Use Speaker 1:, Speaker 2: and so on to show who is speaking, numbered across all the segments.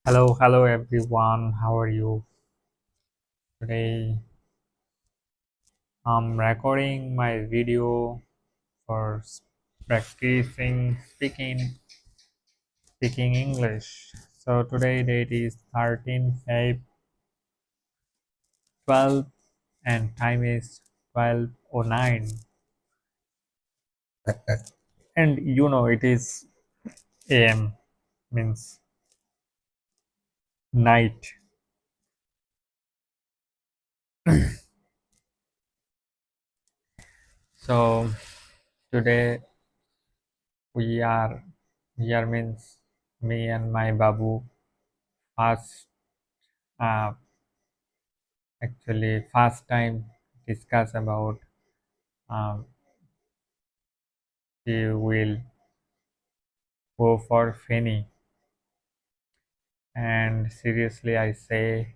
Speaker 1: Hello everyone. How are you? Today I'm recording my video for practicing speaking English. So today date is 13 Feb 12 and time is 12:09. And it is AM means night. So today we are here means me and my babu first uh, actually first time discuss about um, he will go for Feni, and seriously I say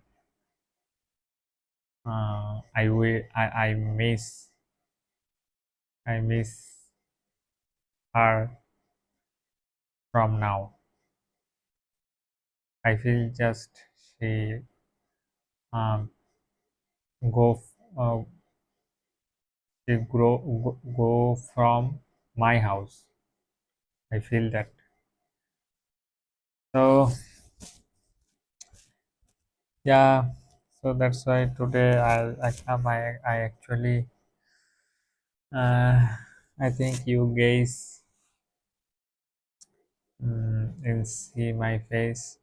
Speaker 1: I will I miss her from now. I feel just she um, go she go from my house. I feel that. So yeah, so that's why today I actually I think you guys will see my face,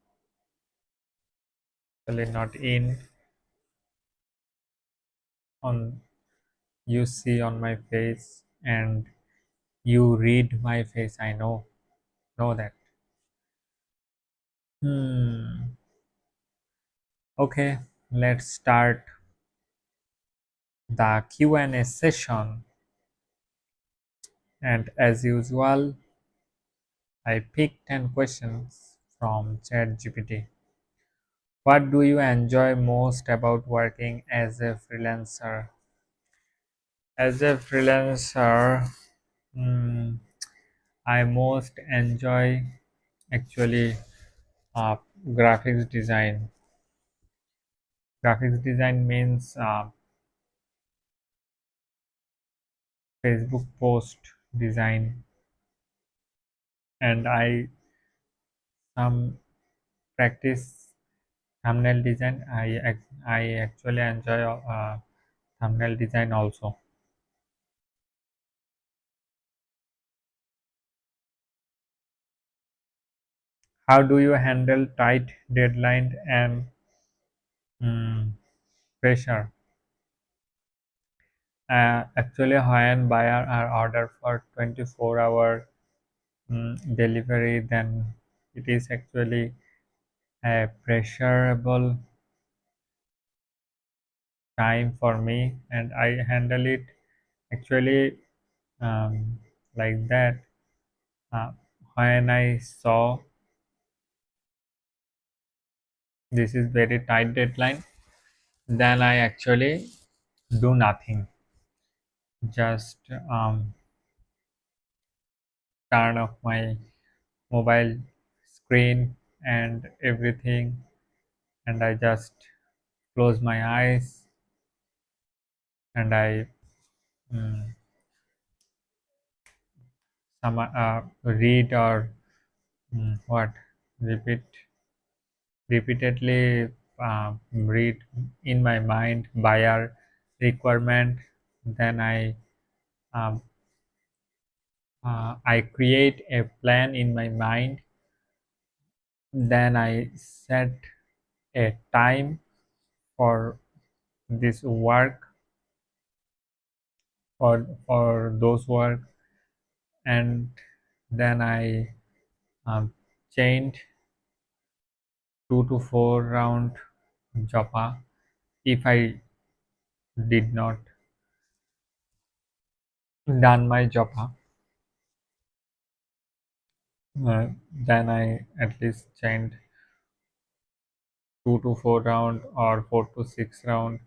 Speaker 1: actually not in on you see on my face, and you read my face. I know that. Hmm. Okay, let's start the Q&A session. And as usual, I picked 10 questions from ChatGPT. What do you enjoy most about working as a freelancer? As a freelancer, hmm, I most enjoy actually uh, graphics design. Graphics design means Facebook post design, and I some practice thumbnail design. I actually enjoy thumbnail design also. How do you handle tight deadline and mm, pressure? Actually, when buyer are ordered for 24-hour delivery, then it is actually a pressurable time for me, and I handle it actually um, like that. Uh, when I saw this is very tight deadline, then I actually do nothing, just turn off my mobile screen and everything, and I just close my eyes, and I mm, read or what repeat repeatedly read in my mind buyer requirement. Then um, I create a plan in my mind. Then I set a time for this work, for those work, and then I chained 2 to 4 round japa. If I did not done my japa, then I at least chained 2 to 4 round or 4 to 6 round,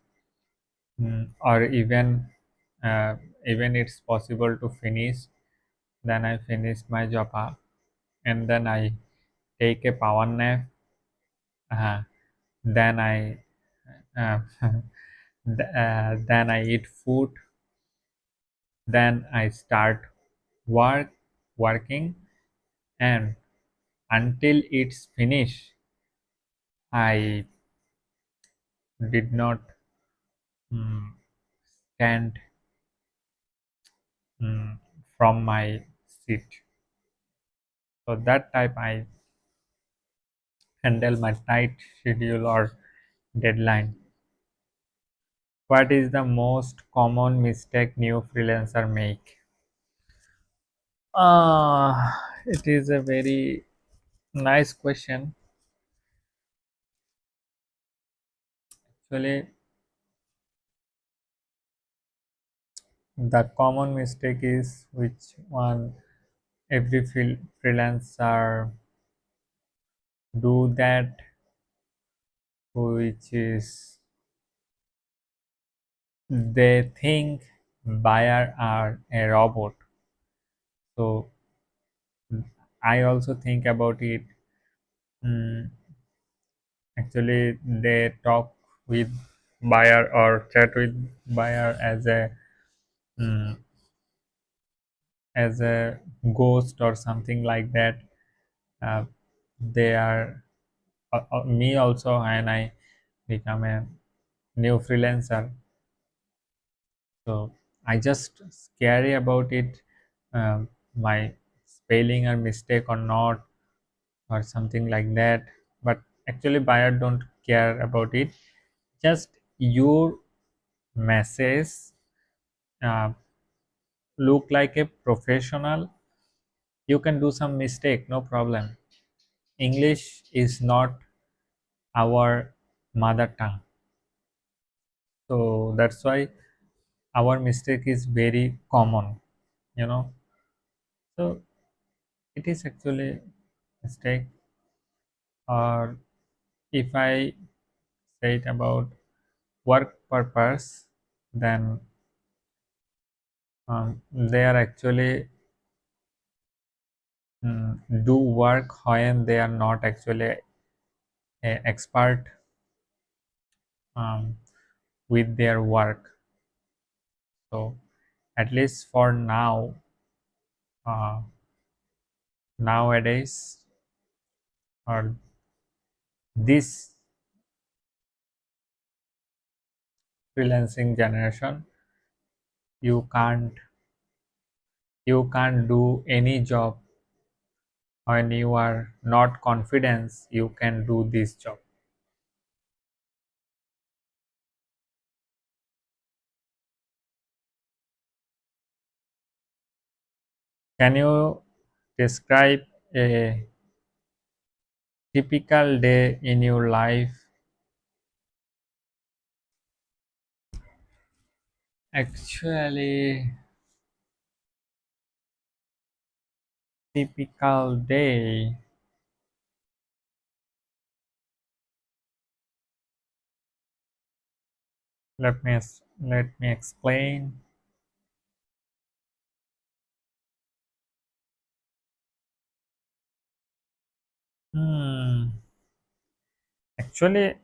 Speaker 1: or even it's possible to finish. Then I finish my japa, and then I take a power nap, uh, then uh, then I eat food, then I start working, and until it's finished, I did not mm, stand mm, from my seat. So that type I handle my tight schedule or deadline. What is the most common mistake new freelancer make? It is a very nice question. Actually, the common mistake is which one every freelancer do that, which is they think buyer are a robot. So I also think about it. Mm, Actually, they talk with buyer or chat with buyer mm, as a ghost or something like that. Uh, they are me also, and I become a new freelancer. So I just scary about it, my spelling or mistake or not or something like that. But actually, buyer don't care about it. Just your message uh, look like a professional. You can do some mistake, no problem. English is not our mother tongue, so that's why our mistake is very common, you know. So it is actually mistake. Or if I say it about work purpose, then they are actually do work when they are not actually a expert um, with their work. So at least for now, uh, nowadays, or this freelancing generation, you can't do any job when you are not confident you can do this job. Can you describe a typical day in your life? Actually, typical day. Let me explain. Hmm. Actually,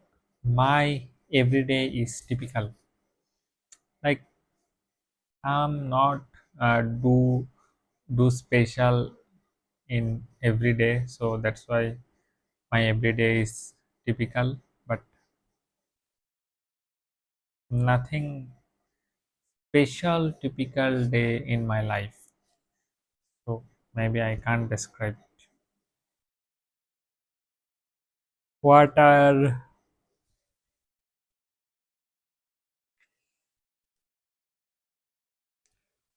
Speaker 1: my everyday is typical. Like I'm not do special in every day, so that's why my everyday is typical. But nothing special typical day in my life. So maybe I can't describe it. What are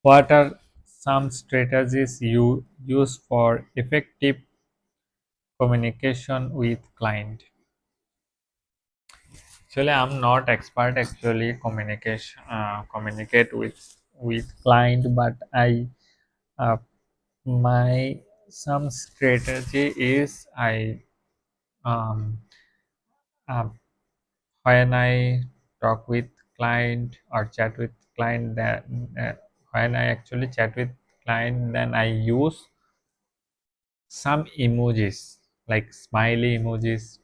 Speaker 1: what are some strategies you use for effective communication with client? Actually, I'm not expert actually communicate with client, but I uh, my some strategy is I um, uh, when I talk with client or chat with client, that uh, when I actually chat with client, then I use some emojis like smiley emojis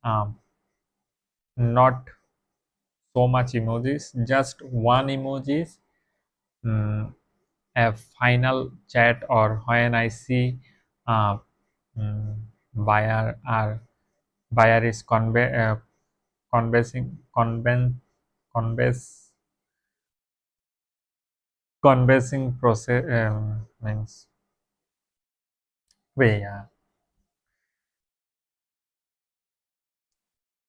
Speaker 1: um, not so much emojis, just one emojis, mm, a final chat, or when I see uh, mm, buyer or buyer is conversing converse conversing process, means way, yeah.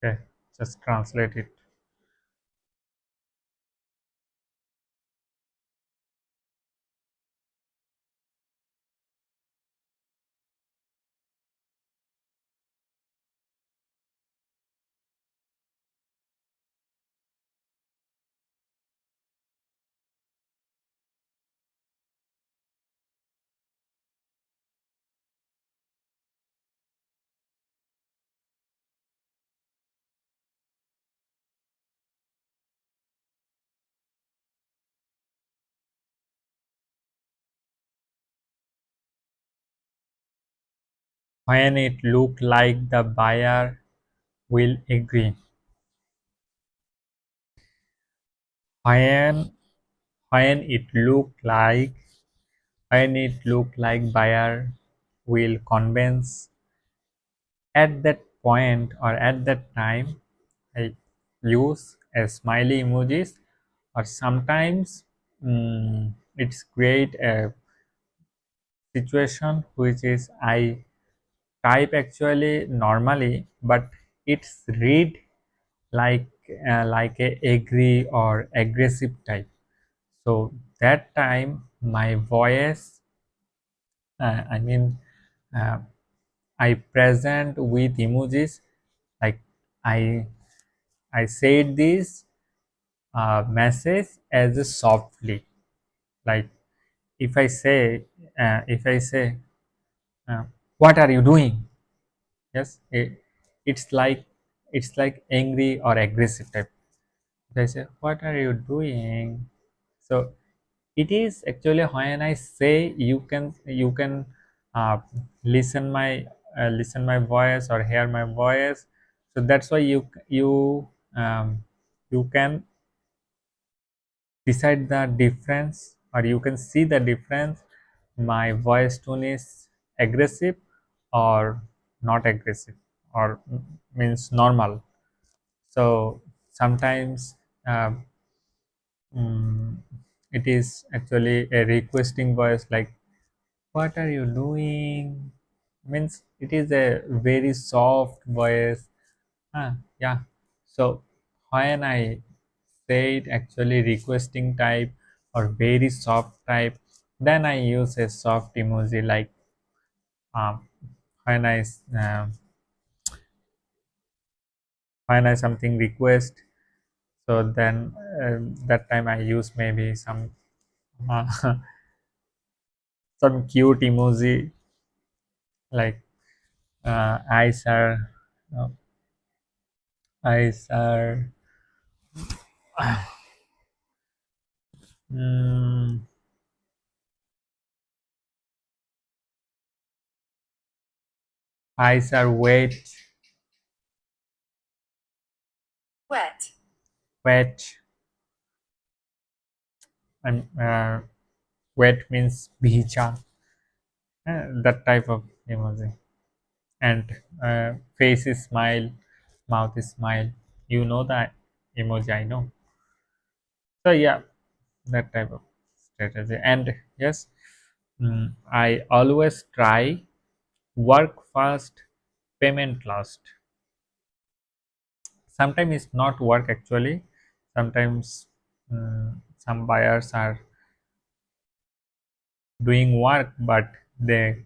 Speaker 1: Okay, just translate it. When it look like the buyer will agree. When when it look like when it look like buyer will convince, at that point or at that time, I use a smiley emojis, or sometimes it's create a situation which is I type actually normally, but it's read like a agree or aggressive type. So that time my voice, I mean, uh, I present with emojis, like I I said this message as a softly, like if I say uh, what are you doing? Yes, it's like angry or aggressive type. If I say what are you doing? So it is actually when I say you can uh, listen my voice or hear my voice. So that's why you can decide the difference, or you can see the difference. My voice tone is aggressive or not aggressive, or means normal. So sometimes um, mm, it is actually a requesting voice, like what are you doing, means it is a very soft voice. Yeah. So when I said actually requesting type or very soft type, then I use a soft emoji, like um, when I something request. So then that time I use maybe uh, some cute emoji, like eyes are uh, eyes are mm, eyes are wet. Wet. Wet. And wet means bhicha, that type of emoji. And face is smile, mouth is smile. You know that emoji, I know. So yeah, that type of strategy. And yes, I always try work first, payment last. Sometimes it's not work actually. Sometimes some buyers are doing work, but they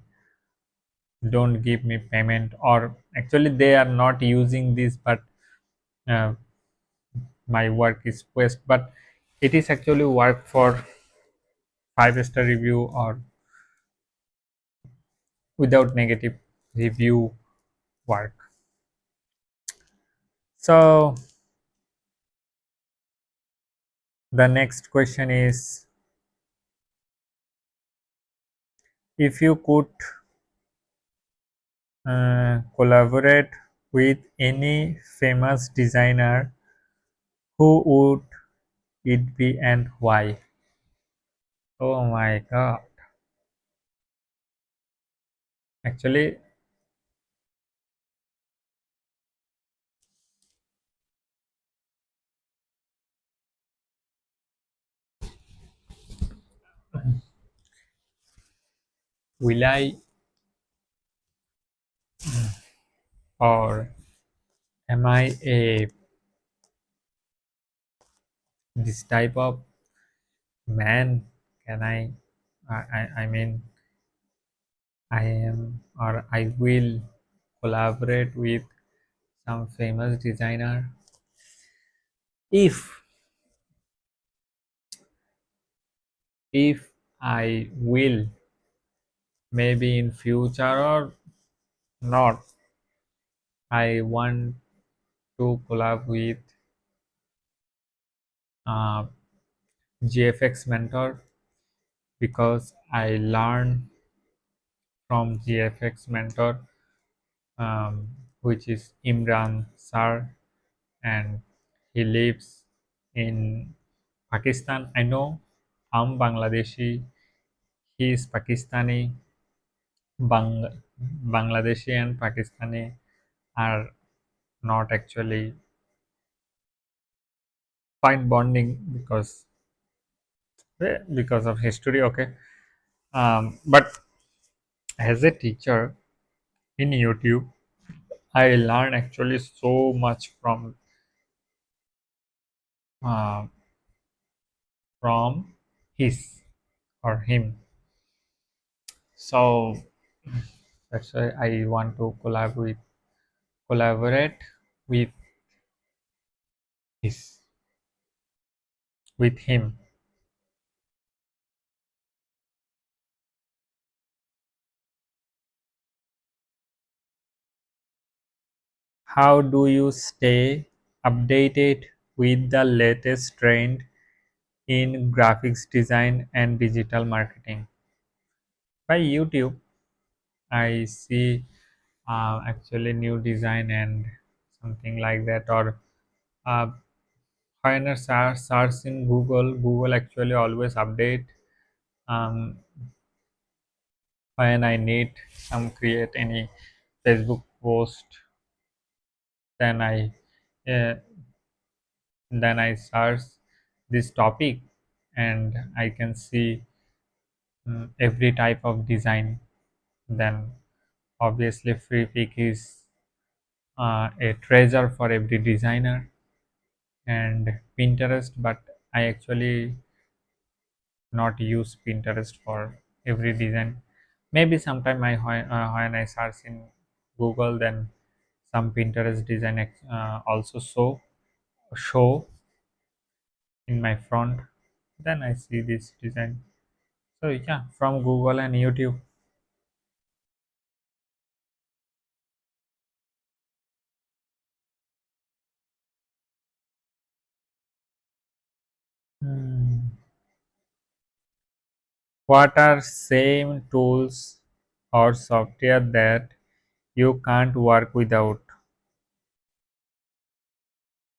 Speaker 1: don't give me payment, or actually they are not using this, but uh, my work is waste. But it is actually work for 5-star review or without negative review work. So the next question is, if you could collaborate with any famous designer, who would it be and why? Oh my god. Actually, will I or am I a this type of man? Can I mean, I am or I will collaborate with some famous designer if I will, maybe in future or not. I want to collab with uh, GFX Mentor because I learned from GFX Mentor, um, which is Imran Sar, and he lives in Pakistan. I know I'm Bangladeshi, he is Pakistani. Bangladeshi and Pakistani are not actually fine bonding because of history. Okay, but as a teacher in YouTube, I learned actually so much uh, from his or him. So that's why I want to collaborate with his with him. How do you stay updated with the latest trend in graphics design and digital marketing? By YouTube, I see actually new design and something like that, or uh, when I search in Google actually always update. Um, when I need some create any Facebook post, then uh, I search this topic and I can see every type of design. Then obviously free pick is a treasure for every designer, and Pinterest, but I actually not use Pinterest for every design. Maybe sometime when I search in Google, then some Pinterest design also show in my front. Then I see this design. So yeah, from Google and YouTube. Hmm. What are same tools or software that you can't work without?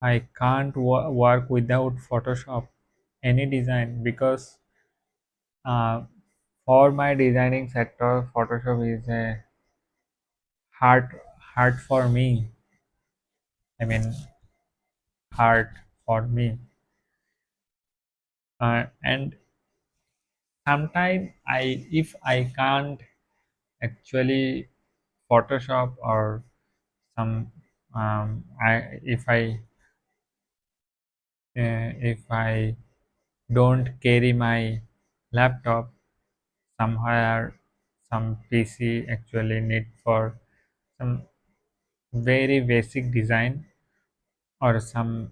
Speaker 1: I can't work without Photoshop any design because uh, for my designing sector, Photoshop is a hard hard for me. I mean, hard for me. And sometimes if I can't actually Photoshop or some if I don't carry my laptop somewhere, some PC actually need for some very basic design or some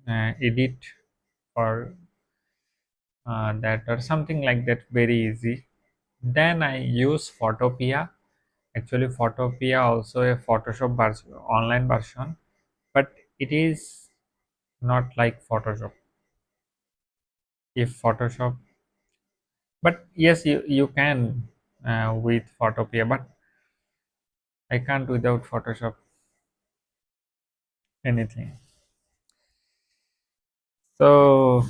Speaker 1: edit for that or something like that, very easy. Then I use Photopea. Actually, Photopea also a Photoshop online version, but it is not like Photoshop. If Photoshop, but yes, you can with Photopea, but I can't without Photoshop. anything. So,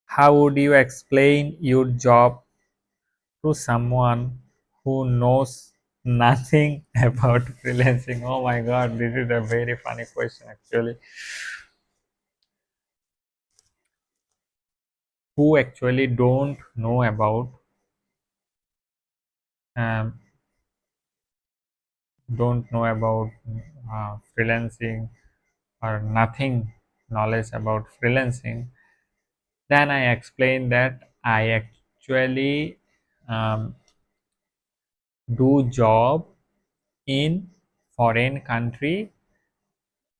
Speaker 1: how would you explain your job to someone who knows nothing about freelancing? Oh my god, this is a very funny question actually. Who actually um, don't know about freelancing or nothing knowledge about freelancing, then I explain that I actually um, do job in foreign country,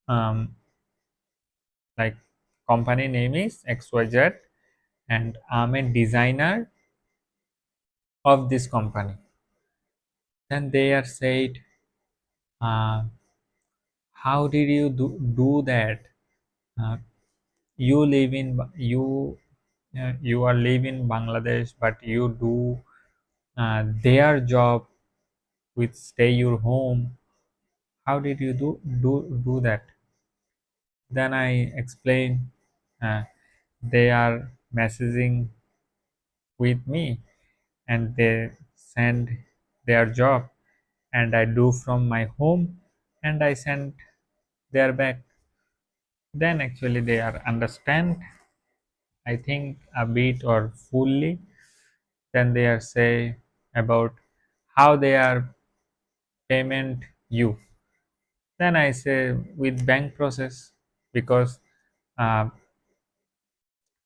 Speaker 1: um, like company name is XYZ, and I'm a designer of this company. Then they are said, uh, how did you do that? Uh, you live in you are live in Bangladesh, but you do their job with stay your home. How did you do that? Then I explain, uh, they are messaging with me and they send their job, and I do from my home and I send their back. Then actually they are understand, I think a bit or fully. Then they are say about how they are payment you. Then I say with bank process, because uh,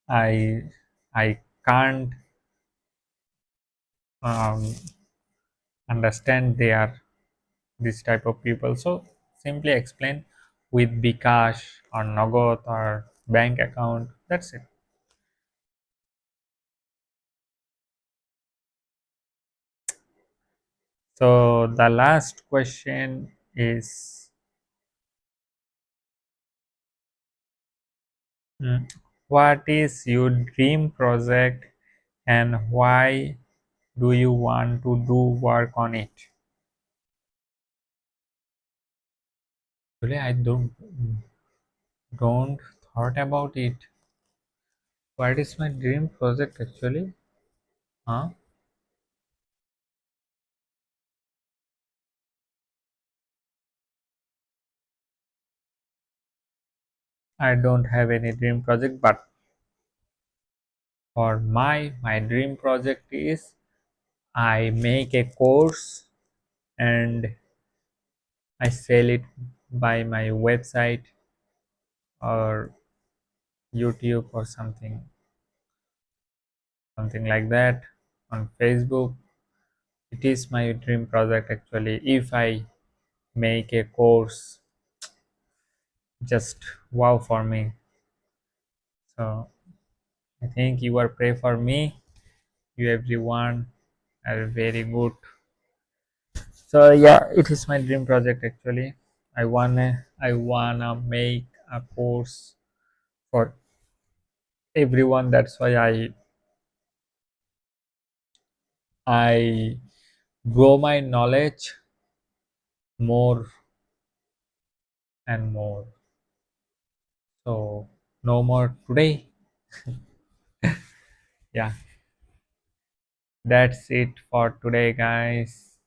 Speaker 1: I I can't um, understand they are this type of people. So simply explain with Bikash or Nagot or bank account. That's it. So the last question is, what is your dream project and why do you want to do work on it? Actually, I don't thought about it. What is my dream project actually? Huh? I don't have any dream project, but for my dream project is I make a course and I sell it by my website or YouTube or something like that on Facebook. It is my dream project actually. If I make a course, just wow for me. So I think you are pray for me. You everyone are very good. So yeah, it is my dream project actually. I wanna make a course for everyone. That's why I grow my knowledge more and more. So no more today. Yeah, that's it for today, guys.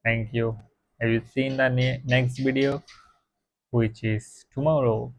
Speaker 1: Thank you. Have you seen the next video, which is tomorrow?